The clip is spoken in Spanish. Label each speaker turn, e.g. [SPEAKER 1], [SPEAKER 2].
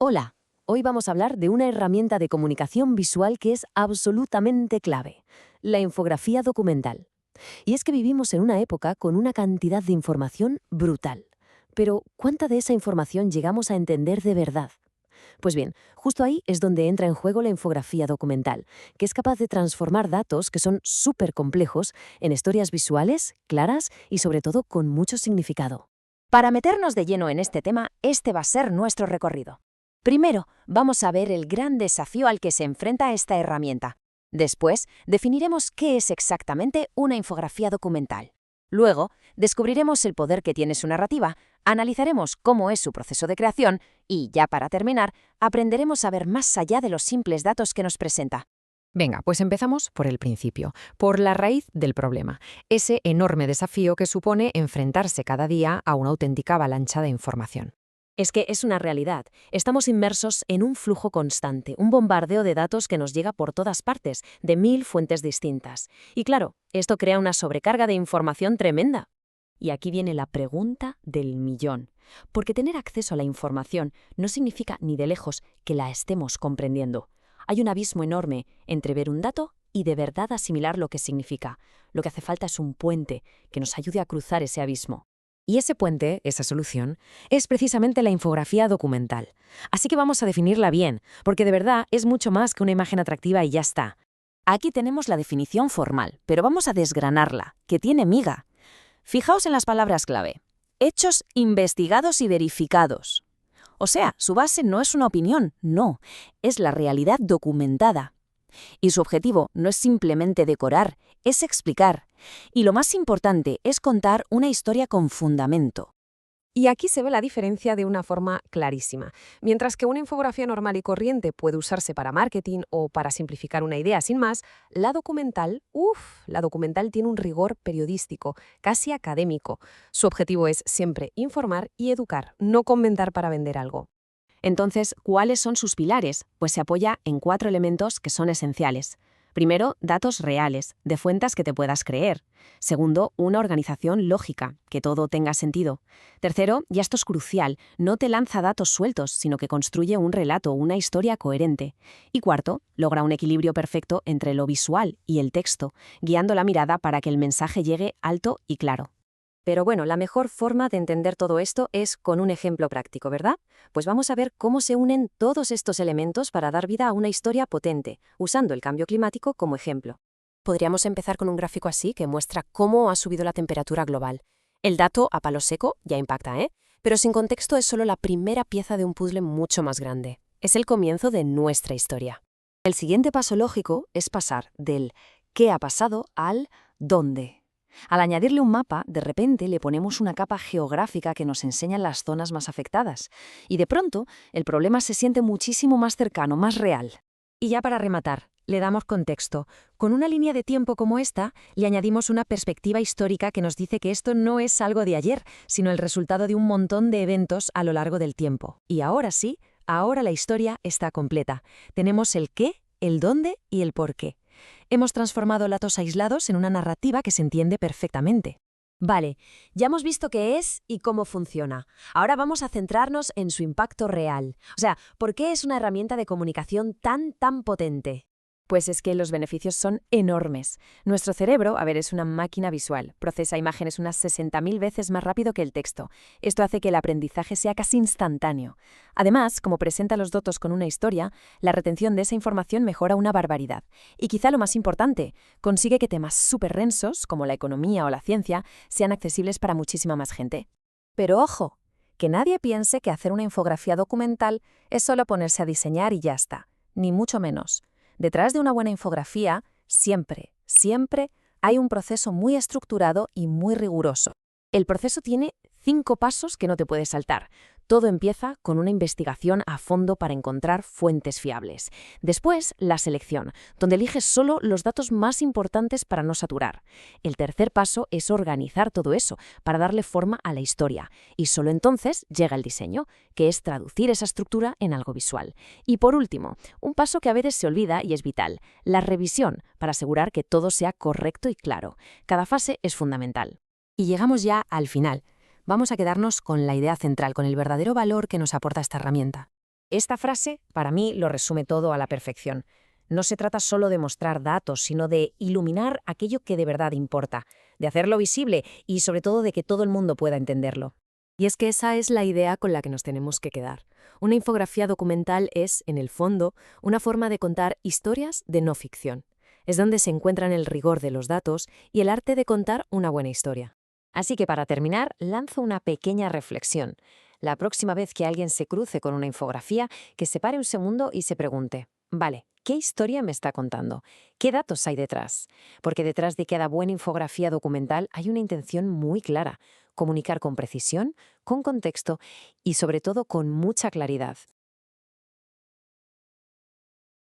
[SPEAKER 1] Hola, hoy vamos a hablar de una herramienta de comunicación visual que es absolutamente clave, la infografía documental. Y es que vivimos en una época con una cantidad de información brutal. Pero, ¿cuánta de esa información llegamos a entender de verdad? Pues bien, justo ahí es donde entra en juego la infografía documental, que es capaz de transformar datos que son súper complejos en historias visuales, claras y sobre todo con mucho significado.
[SPEAKER 2] Para meternos de lleno en este tema, este va a ser nuestro recorrido. Primero, vamos a ver el gran desafío al que se enfrenta esta herramienta. Después, definiremos qué es exactamente una infografía documental. Luego, descubriremos el poder que tiene su narrativa, analizaremos cómo es su proceso de creación y, ya para terminar, aprenderemos a ver más allá de los simples datos que nos presenta.
[SPEAKER 3] Venga, pues empezamos por el principio, por la raíz del problema, ese enorme desafío que supone enfrentarse cada día a una auténtica avalancha de información.
[SPEAKER 1] Es que es una realidad. Estamos inmersos en un flujo constante, un bombardeo de datos que nos llega por todas partes, de 1000 fuentes distintas. Y claro, esto crea una sobrecarga de información tremenda. Y aquí viene la pregunta del millón. Porque tener acceso a la información no significa ni de lejos que la estemos comprendiendo. Hay un abismo enorme entre ver un dato y de verdad asimilar lo que significa. Lo que hace falta es un puente que nos ayude a cruzar ese abismo.
[SPEAKER 3] Y ese puente, esa solución, es precisamente la infografía documental. Así que vamos a definirla bien, porque de verdad es mucho más que una imagen atractiva y ya está.
[SPEAKER 2] Aquí tenemos la definición formal, pero vamos a desgranarla, que tiene miga. Fijaos en las palabras clave. Hechos investigados y verificados. O sea, su base no es una opinión, no, es la realidad documentada. Y su objetivo no es simplemente decorar, es explicar. Y lo más importante es contar una historia con fundamento.
[SPEAKER 4] Y aquí se ve la diferencia de una forma clarísima. Mientras que una infografía normal y corriente puede usarse para marketing o para simplificar una idea sin más, la documental tiene un rigor periodístico, casi académico. Su objetivo es siempre informar y educar, no comentar para vender algo.
[SPEAKER 1] Entonces, ¿cuáles son sus pilares? Pues se apoya en 4 elementos que son esenciales. Primero, datos reales, de fuentes que te puedas creer. Segundo, una organización lógica, que todo tenga sentido. Tercero, y esto es crucial, no te lanza datos sueltos, sino que construye un relato, una historia coherente. Y cuarto, logra un equilibrio perfecto entre lo visual y el texto, guiando la mirada para que el mensaje llegue alto y claro.
[SPEAKER 4] Pero bueno, la mejor forma de entender todo esto es con un ejemplo práctico, ¿verdad? Pues vamos a ver cómo se unen todos estos elementos para dar vida a una historia potente, usando el cambio climático como ejemplo.
[SPEAKER 5] Podríamos empezar con un gráfico así que muestra cómo ha subido la temperatura global. El dato a palo seco ya impacta, ¿eh? Pero sin contexto es solo la primera pieza de un puzzle mucho más grande. Es el comienzo de nuestra historia.
[SPEAKER 2] El siguiente paso lógico es pasar del ¿qué ha pasado? Al ¿dónde? Al añadirle un mapa, de repente le ponemos una capa geográfica que nos enseña las zonas más afectadas. Y de pronto, el problema se siente muchísimo más cercano, más real.
[SPEAKER 4] Y ya para rematar, le damos contexto. Con una línea de tiempo como esta, le añadimos una perspectiva histórica que nos dice que esto no es algo de ayer, sino el resultado de un montón de eventos a lo largo del tiempo. Y ahora sí, ahora la historia está completa. Tenemos el qué, el dónde y el por qué. Hemos transformado datos aislados en una narrativa que se entiende perfectamente.
[SPEAKER 1] Vale, ya hemos visto qué es y cómo funciona. Ahora vamos a centrarnos en su impacto real. O sea, ¿por qué es una herramienta de comunicación tan potente?
[SPEAKER 5] Pues es que los beneficios son enormes. Nuestro cerebro, es una máquina visual. Procesa imágenes unas 60.000 veces más rápido que el texto. Esto hace que el aprendizaje sea casi instantáneo. Además, como presenta los datos con una historia, la retención de esa información mejora una barbaridad. Y quizá lo más importante, consigue que temas súper densos, como la economía o la ciencia, sean accesibles para muchísima más gente.
[SPEAKER 4] Pero ojo, que nadie piense que hacer una infografía documental es solo ponerse a diseñar y ya está, ni mucho menos. Detrás de una buena infografía, siempre hay un proceso muy estructurado y muy riguroso.
[SPEAKER 1] El proceso tiene 5 pasos que no te puedes saltar. Todo empieza con una investigación a fondo para encontrar fuentes fiables. Después, la selección, donde eliges solo los datos más importantes para no saturar. El tercer paso es organizar todo eso para darle forma a la historia. Y solo entonces llega el diseño, que es traducir esa estructura en algo visual. Y por último, un paso que a veces se olvida y es vital, la revisión, para asegurar que todo sea correcto y claro. Cada fase es fundamental.
[SPEAKER 3] Y llegamos ya al final. Vamos a quedarnos con la idea central, con el verdadero valor que nos aporta esta herramienta.
[SPEAKER 2] Esta frase, para mí, lo resume todo a la perfección. No se trata solo de mostrar datos, sino de iluminar aquello que de verdad importa, de hacerlo visible y, sobre todo, de que todo el mundo pueda entenderlo.
[SPEAKER 5] Y es que esa es la idea con la que nos tenemos que quedar. Una infografía documental es, en el fondo, una forma de contar historias de no ficción. Es donde se encuentran el rigor de los datos y el arte de contar una buena historia.
[SPEAKER 2] Así que para terminar, lanzo una pequeña reflexión. La próxima vez que alguien se cruce con una infografía, que se pare un segundo y se pregunte, vale, ¿qué historia me está contando? ¿Qué datos hay detrás? Porque detrás de cada buena infografía documental hay una intención muy clara: comunicar con precisión, con contexto y sobre todo con mucha claridad.